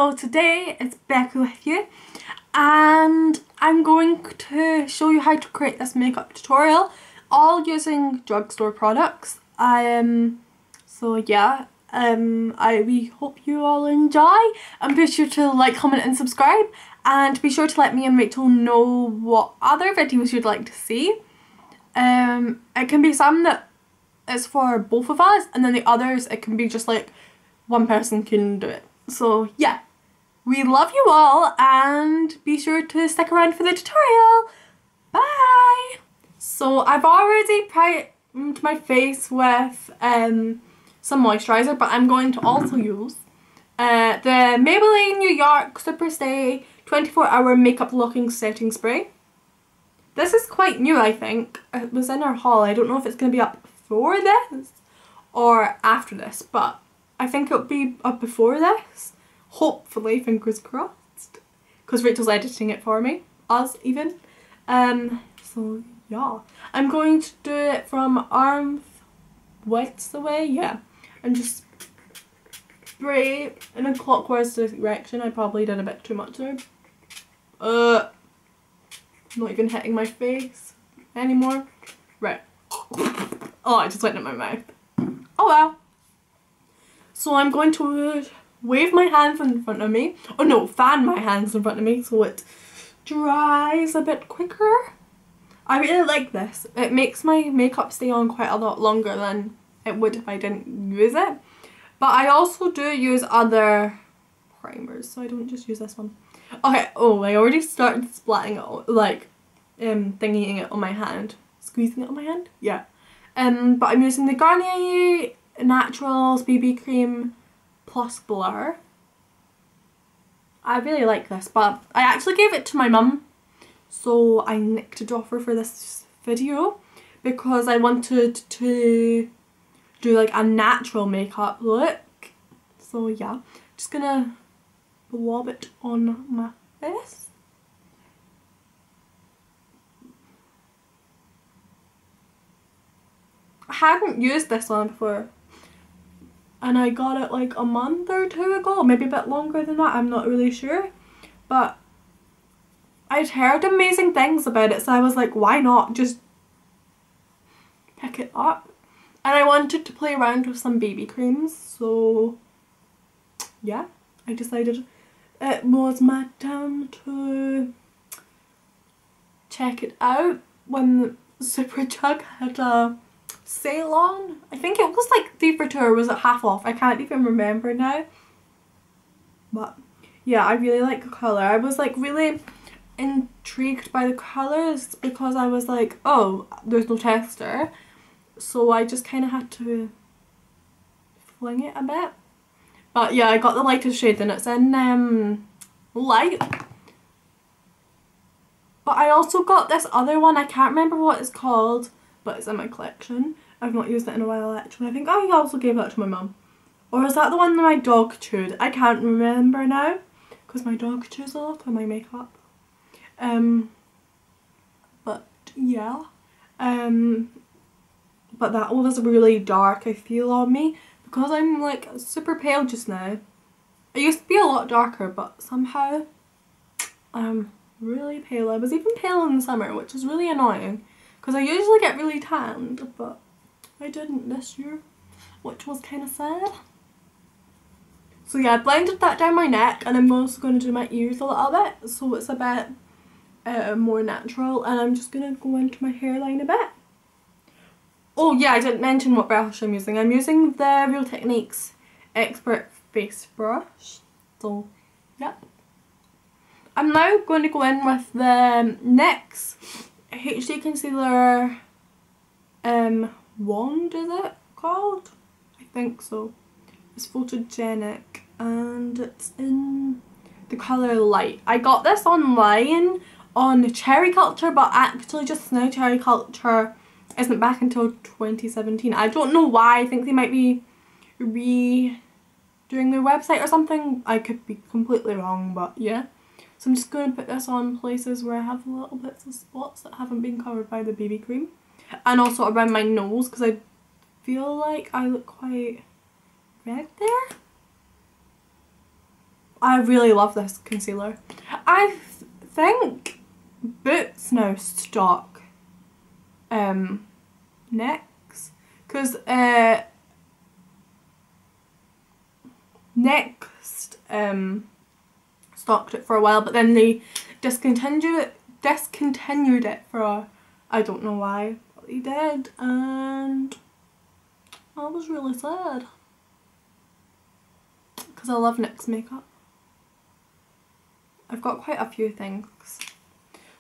So today it's Becky with you, and I'm going to show you how to create this makeup tutorial all using drugstore products. We hope you all enjoy, and be sure to like, comment and subscribe, and be sure to let me and Rachel know what other videos you'd like to see. It can be some that is for both of us, and then the others it can be just like one person can do it. So yeah, we love you all, and be sure to stick around for the tutorial. Bye! So I've already primed my face with some moisturiser, but I'm going to also use the Maybelline New York Super Stay 24-hour makeup locking setting spray. This is quite new, I think. It was in our haul. I don't know if it's going to be up before this or after this, but I think it'll be up before this. Hopefully, fingers crossed. Because Rachel's editing it for me. Us, even. So, yeah. I'm going to do it from arm widths away. Yeah. And just spray in a clockwise direction. I probably did a bit too much there. Not even hitting my face anymore. Right. Oh, I just went in my mouth. Oh well. So I'm going to wave my hands in front of me. Oh no, fan my hands in front of me so it dries a bit quicker. I really like this. It makes my makeup stay on quite a lot longer than it would if I didn't use it. But I also do use other primers, so I don't just use this one. Okay, oh, I already started splatting it, like, thingying it on my hand. Squeezing it on my hand? Yeah. But I'm using the Garnier Naturals BB Cream Plus Blur. I really like this, but I actually gave it to my mum, so I nicked it off her for this video because I wanted to do like a natural makeup look. So yeah, just gonna blob it on my face. I hadn't used this one before, and I got it like a month or two ago, maybe a bit longer than that, I'm not really sure, but I'd heard amazing things about it, so I was like, why not just pick it up? And I wanted to play around with some BB creams, so yeah, I decided it was my time to check it out when the Superdrug had a sale on. I think it was like 3 for 2, or was it half off? I can't even remember now. But yeah, I really like the colour. I was like really intrigued by the colours because I was like, oh, there's no texture. So I just kind of had to fling it a bit. But yeah, I got the lightest shade and it's in light. But I also got this other one, I can't remember what it's called, but it's in my collection. I've not used it in a while actually. I think I also gave that to my mum. Or is that the one that my dog chewed? I can't remember now because my dog chews a lot of my makeup. But yeah. But that one was really dark, I feel, on me because I'm like super pale just now. I used to be a lot darker, but somehow I'm really pale. I was even pale in the summer, which is really annoying because I usually get really tanned, but I didn't this year, which was kind of sad. So yeah, I blended that down my neck, and I'm also going to do my ears a little bit so it's a bit more natural, and I'm just going to go into my hairline a bit. Oh yeah, I didn't mention what brush I'm using. I'm using the Real Techniques Expert Face Brush. So yeah. I'm now going to go in with the NYX HD Concealer Wand, is it called? I think so. It's photogenic and it's in the colour Light. I got this online on Cherry Culture, but actually just now Cherry Culture isn't back until 2017. I don't know why. I think they might be redoing their website or something. I could be completely wrong, but yeah. So I'm just going to put this on places where I have little bits of spots that haven't been covered by the BB cream. And also around my nose because I feel like I look quite red there. I really love this concealer. I think Boots now stock NYX, because Next stocked it for a while, but then they discontinued it for I don't know why, but they did, and I was really sad because I love NYX makeup. I've got quite a few things.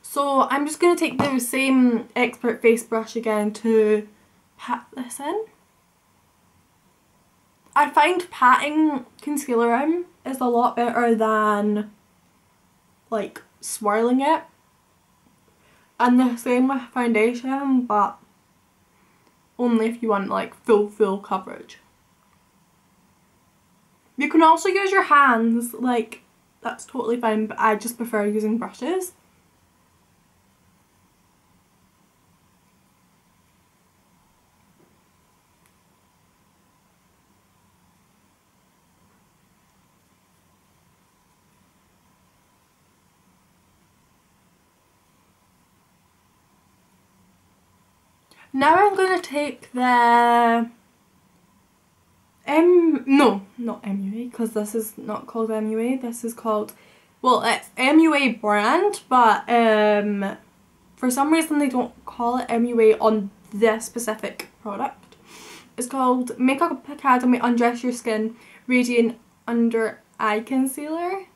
So I'm just going to take the same Expert face brush again to pat this in. I find patting concealer in is a lot better than like swirling it. And the same with foundation, but only if you want like full coverage. You can also use your hands, like that's totally fine, but I just prefer using brushes. Now I'm going to take the no, not MUA, because this is not called MUA, this is called, well, it's MUA brand, but for some reason they don't call it MUA on this specific product. It's called Makeup Academy Undress Your Skin Radiant Under Eye Concealer.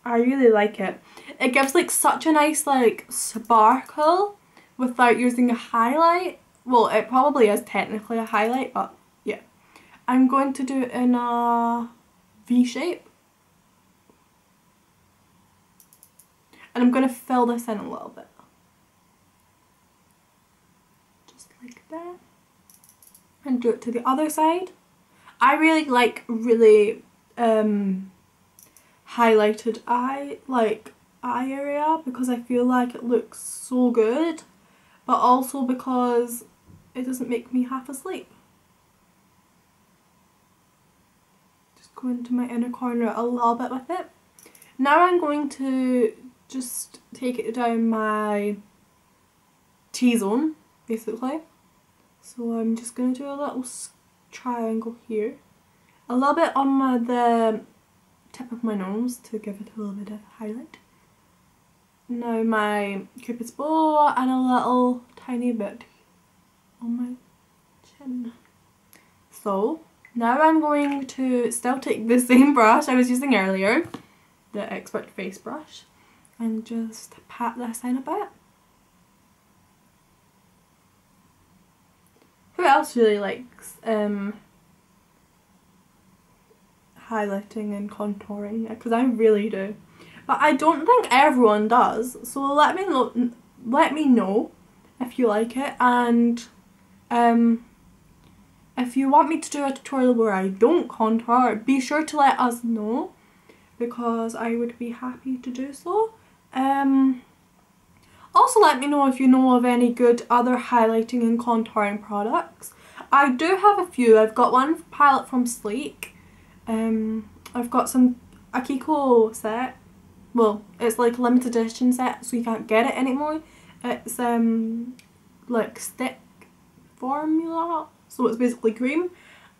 I really like it. It gives like such a nice like sparkle without using a highlight. Well, it probably is technically a highlight, but yeah. I'm going to do it in a V shape. And I'm going to fill this in a little bit. Just like that. And do it to the other side. I really like really highlighted eye area because I feel like it looks so good, but also because it doesn't make me half asleep. Just go into my inner corner a little bit with it. Now I'm going to just take it down my T-zone basically. So I'm just going to do a little triangle here, a little bit on the tip of my nose to give it a little bit of highlight. Now my Cupid's bow and a little tiny bit on my chin. So now I'm going to still take the same brush I was using earlier, the Expert face brush, and just pat this in a bit. Who else really likes highlighting and contouring? Because I really do, but I don't think everyone does. So let me know if you like it, and if you want me to do a tutorial where I don't contour, be sure to let us know, because I would be happy to do so. Also let me know if you know of any good other highlighting and contouring products. I do have a few. I've got one palette from Sleek. I've got a Kiko set. Well, it's like a limited edition set, so you can't get it anymore. It's like stick formula, so it's basically cream.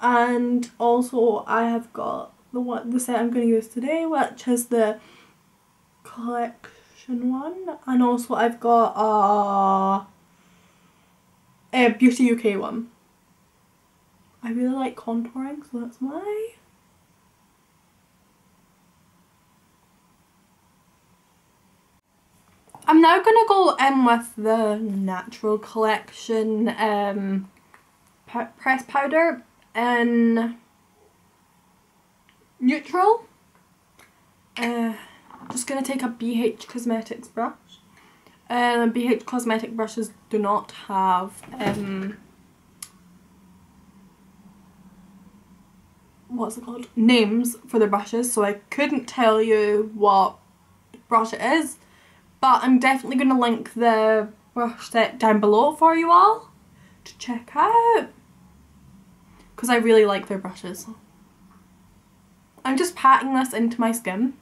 And also I have got the set I'm going to use today, which is the collection one, and also I've got a Beauty UK one. I really like contouring, so that's why. I'm now going to go in with the Natural Collection pressed powder in neutral. Just going to take a BH Cosmetics brush. BH Cosmetic brushes do not have what's it called? Names for their brushes, so I couldn't tell you what brush it is, but I'm definitely going to link the brush set down below for you all to check out, because I really like their brushes. I'm just patting this into my skin.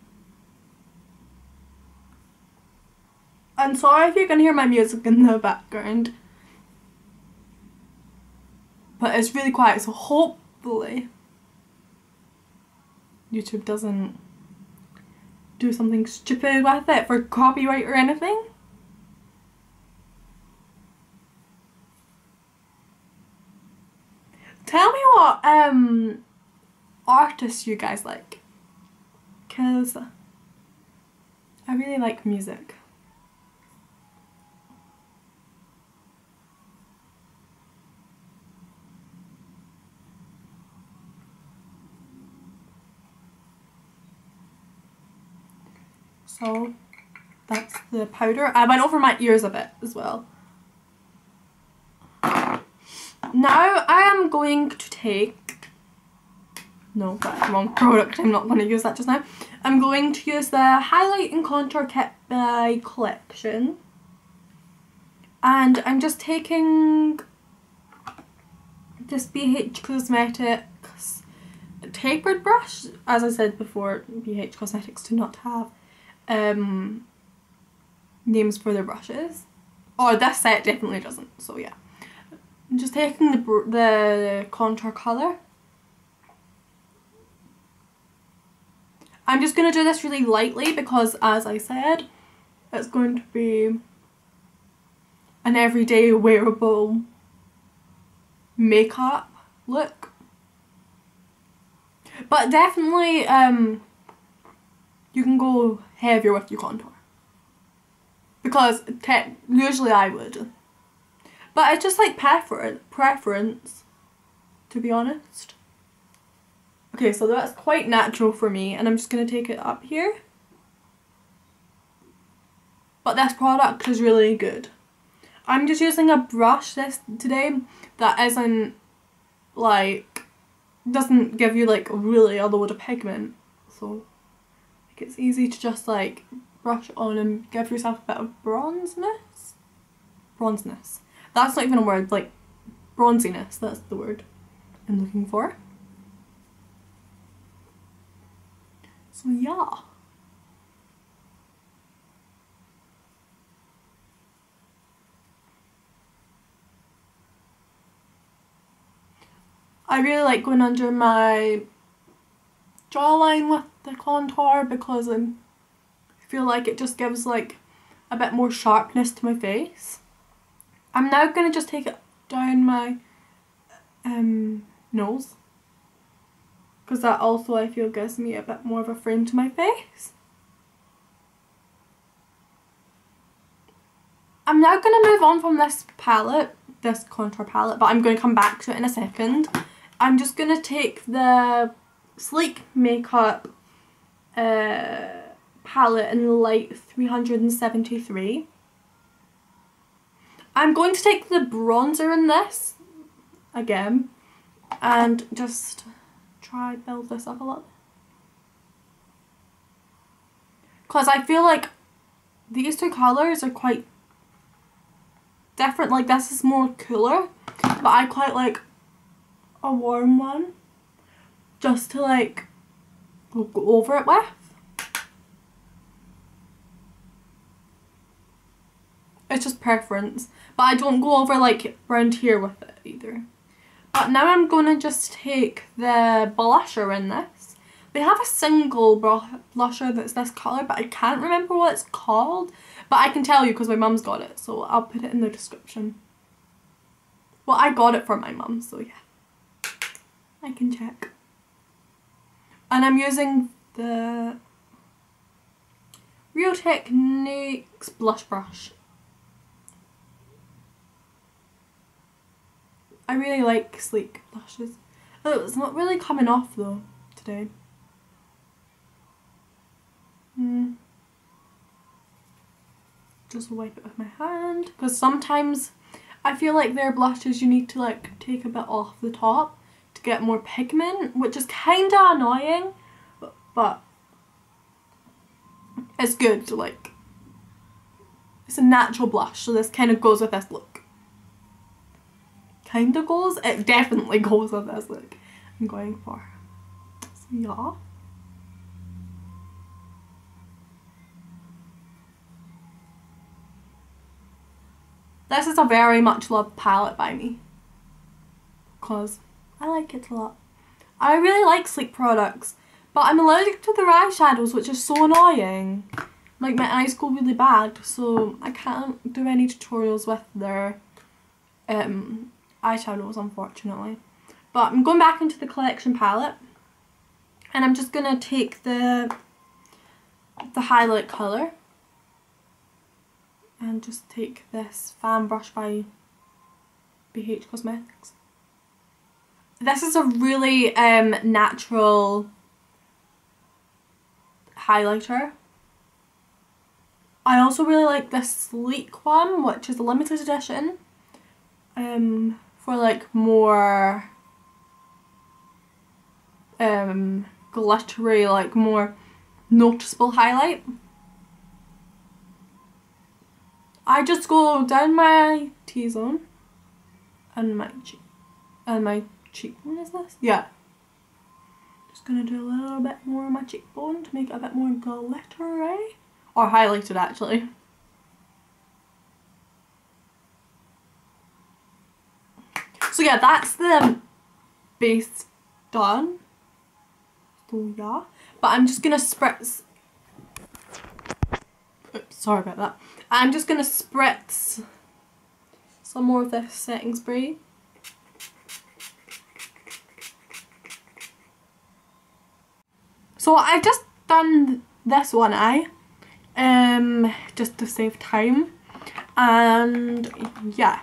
I'm sorry if you can hear my music in the background, but it's really quiet, so hopefully YouTube doesn't do something stupid with it for copyright or anything. Tell me what artists you guys like, because I really like music. So that's the powder. I went over my ears a bit as well. Now I am going to take, no, that's the wrong product, I'm not going to use that just now. I'm going to use the Highlight and Contour Kit by Collection. And I'm just taking this BH Cosmetics tapered brush. As I said before, BH Cosmetics do not have names for their brushes. Or this set definitely doesn't, so yeah. I'm just taking the contour colour. I'm just going to do this really lightly because, as I said, it's going to be an everyday wearable makeup look. But definitely you can go heavier with your contour, because usually I would. But it's just like preference, to be honest. Okay, so that's quite natural for me, and I'm just going to take it up here. But this product is really good. I'm just using a brush today that isn't like, doesn't give you like really a load of pigment. So like, it's easy to just like brush it on and give yourself a bit of bronzeness. Bronzeness. That's not even a word, like bronziness, that's the word I'm looking for. So yeah. I really like going under my jawline with the contour because I feel like it just gives like a bit more sharpness to my face. I'm now going to just take it down my nose, because that also I feel gives me a bit more of a frame to my face. I'm now going to move on from this palette, this contour palette, but I'm going to come back to it in a second. I'm just going to take the Sleek Makeup palette in light 373. I'm going to take the bronzer in this again and just try build this up a lot, because I feel like these two colours are quite different. Like this is more cooler, but I quite like a warm one just to like go over it with. It's just preference, but I don't go over like round here with it either. But now I'm going to just take the blusher in this. They have a single blusher that's this colour, but I can't remember what it's called. But I can tell you because my mum's got it, so I'll put it in the description. Well, I got it from my mum, so yeah. I can check. And I'm using the Real Techniques blush brush. I really like sleek blushes. Oh, it's not really coming off though today. Just wipe it with my hand, because sometimes I feel like their blushes you need to like take a bit off the top to get more pigment, which is kinda annoying, but it's good to like, it's a natural blush, so this kind of goes with this look. Kinda goes, it definitely goes with this look I'm going for. So yeah. This is a very much loved palette by me because I like it a lot. I really like Sleek products, but I'm allergic to their eyeshadows, which is so annoying. Like, my eyes go really bad, so I can't do any tutorials with their eyeshadows, unfortunately. But I'm going back into the collection palette, and I'm just gonna take the highlight colour and just take this fan brush by BH Cosmetics. This is a really natural highlighter. I also really like this Sleek one, which is a limited edition, for like more glittery, like more noticeable highlight. I just go down my T-zone and my cheekbone, is this? Yeah. Just gonna do a little bit more on my cheekbone to make it a bit more glittery. Or highlighted, actually. So yeah, that's the base done. So yeah. But I'm just gonna spritz. Oops, sorry about that. I'm just gonna spritz some more of this setting spray. So I've just done this one eye, just to save time, and yeah.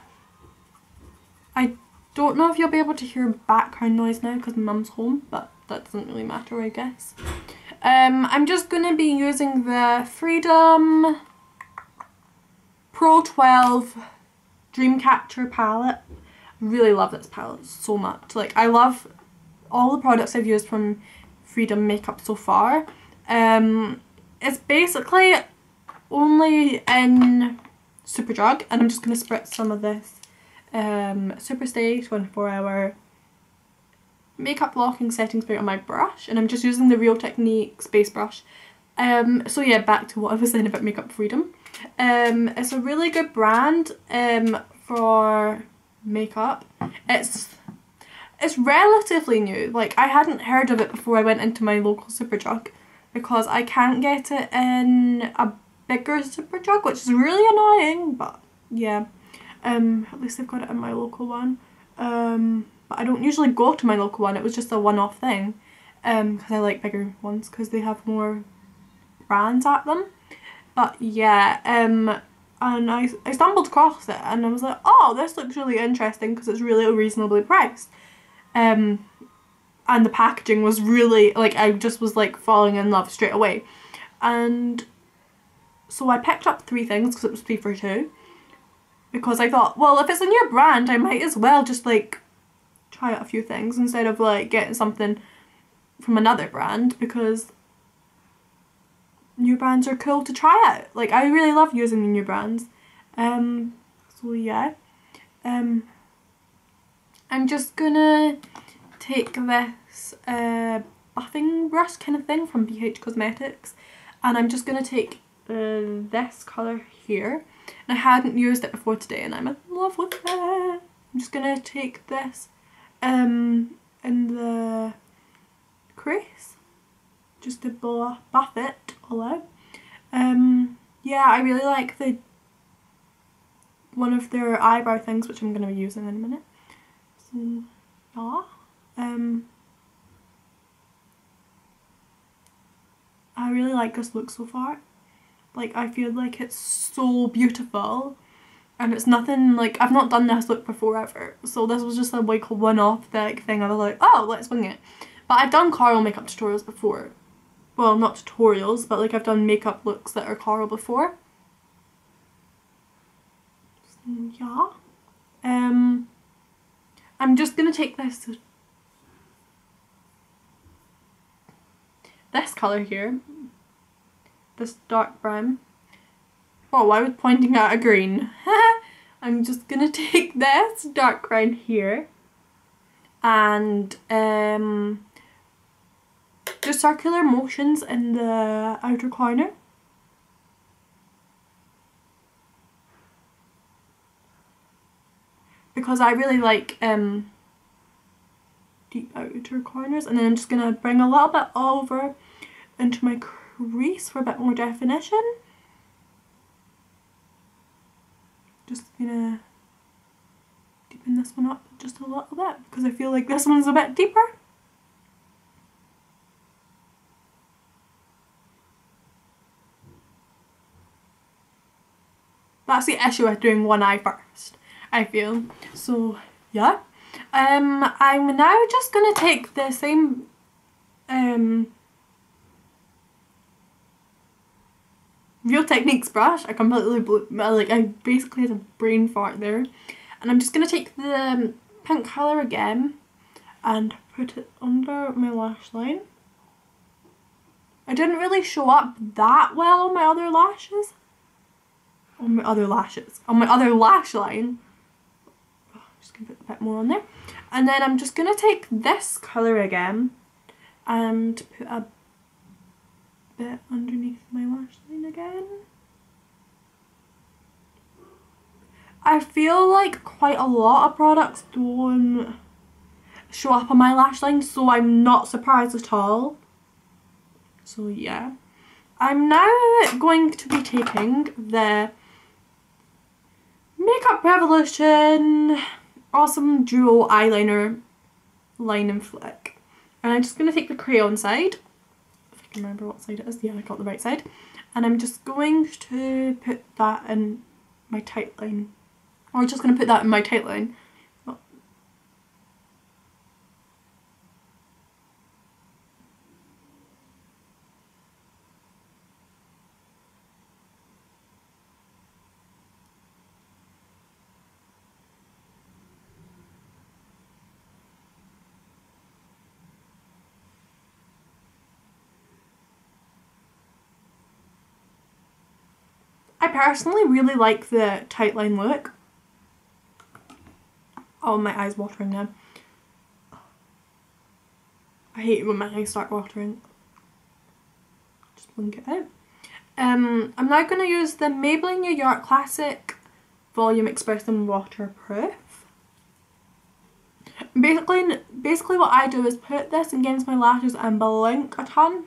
I don't know if you'll be able to hear background noise now because Mum's home, but that doesn't really matter, I guess. I'm just going to be using the Freedom Pro 12 Dreamcatcher palette. I really love this palette so much. Like, I love all the products I've used from Freedom makeup so far. It's basically only in Superdrug, and I'm just going to spritz some of this Superstay 24-hour makeup blocking setting spray on my brush, and I'm just using the Real Techniques base brush. So yeah, back to what I was saying about Makeup Freedom. It's a really good brand for makeup. It's relatively new. Like, I hadn't heard of it before I went into my local Superdrug because I can't get it in a bigger Superdrug, which is really annoying, but yeah. At least I've got it in my local one. But I don't usually go to my local one. It was just a one-off thing. Because I like bigger ones because they have more brands at them. But yeah, and I stumbled across it and I was like, oh, this looks really interesting because it's really reasonably priced. And the packaging was really, like, I just was like falling in love straight away. And so I picked up 3 things because it was 3 for 2. Because I thought, well, if it's a new brand, I might as well just like try out a few things instead of like getting something from another brand, because new brands are cool to try out. Like, I really love using the new brands. So yeah. I'm just gonna take this buffing brush kind of thing from BH Cosmetics, and I'm just gonna take this colour here. And I hadn't used it before today and I'm in love with it. I'm just gonna take this in the crease just to buff it all out. Yeah, I really like one of their eyebrow things, which I'm gonna be using in a minute. So yeah. I really like this look so far. Like, I feel like it's so beautiful, and it's nothing, like, I've not done this look before ever, so this was just a like one-off thing. I was like, oh, let's wing it. But I've done Coral makeup tutorials before. Well, not tutorials, but like I've done makeup looks that are Coral before. So yeah. I'm just gonna take this colour here. This dark brown. Oh, I was pointing out a green. I'm just gonna take this dark brown here and do circular motions in the outer corner. because I really like deep outer corners, and then I'm just going to bring a little bit over into my crease for a bit more definition. Just gonna deepen this one up just a little bit because I feel like this one's a bit deeper. That's the issue with doing one eye first, I feel. So yeah. I'm now just gonna take the same Real Techniques brush. I completely blew, like I basically had a brain fart there. And I'm just gonna take the pink colour again and put it under my lash line. I didn't really show up that well on my other lashes. On my other lashes. On my other lash line. I'm just gonna put a bit more on there. And then I'm just gonna take this colour again and put a bit underneath my lash line again. I feel like quite a lot of products don't show up on my lash line, so I'm not surprised at all. So yeah. I'm now going to be taking the Makeup Revolution Awesome Duo Eyeliner Line and Flick. And I'm just going to take the crayon side. If I can remember what side it is. Yeah, I got the right side. And I'm just going to put that in my tight line. Or just going to put that in my tight line. I personally really like the tight line look. Oh, my eye's watering now. I hate it when my eyes start watering. Just blink it out. I'm now going to use the Maybelline New York Classic Volume Expressing Waterproof. Basically what I do is put this against my lashes and blink a ton.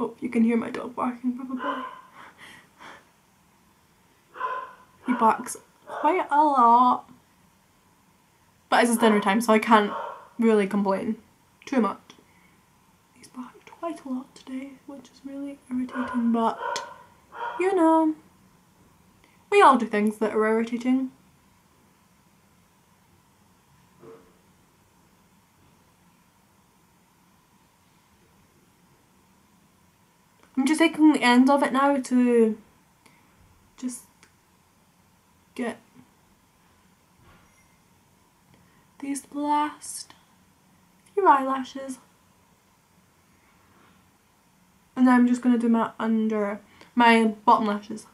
Oh, you can hear my dog barking probably. He barks quite a lot. But it's dinner time, so I can't really complain too much. He's barked quite a lot today, which is really irritating, but you know, we all do things that are irritating. I'm just taking the end of it now to just get these last few eyelashes. And then I'm just going to do my bottom lashes.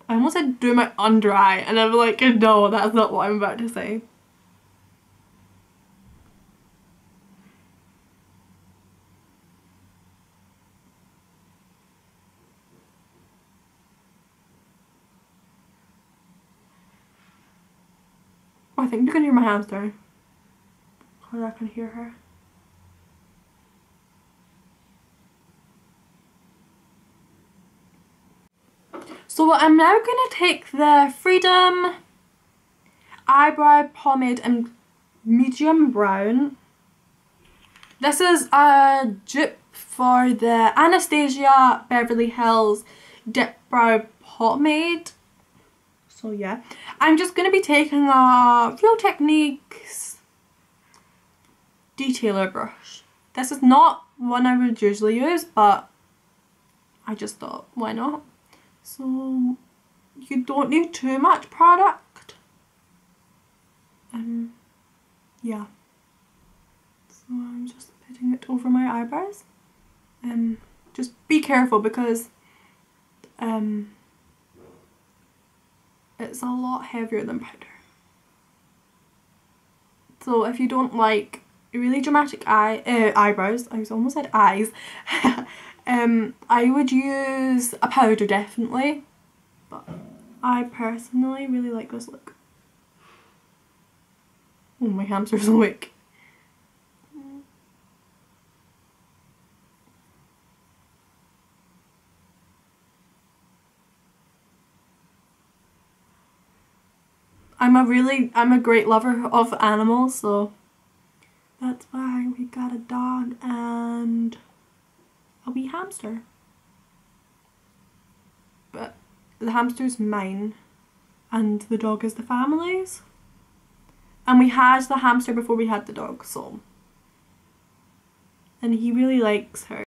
I almost said do my under eye and I'm like, no, that's not what I'm about to say. I think you can hear my hamster. Or I can hear her. So I'm now going to take the Freedom Eyebrow Pomade in medium brown. This is a dupe for the Anastasia Beverly Hills Dip Brow Pomade. So yeah, I'm just going to be taking a Real Techniques detailer brush. This is not one I would usually use, but I just thought, why not? So you don't need too much product. Yeah. So I'm just putting it over my eyebrows. Just be careful because it's a lot heavier than powder. So if you don't like really dramatic eyebrows. I almost said eyes. I would use a powder definitely, but I personally really like this look. Oh, my hamster's awake. I'm a great lover of animals, so that's why we got a dog and a wee hamster. But the hamster's mine and the dog is the family's. And we had the hamster before we had the dog, so. And he really likes her.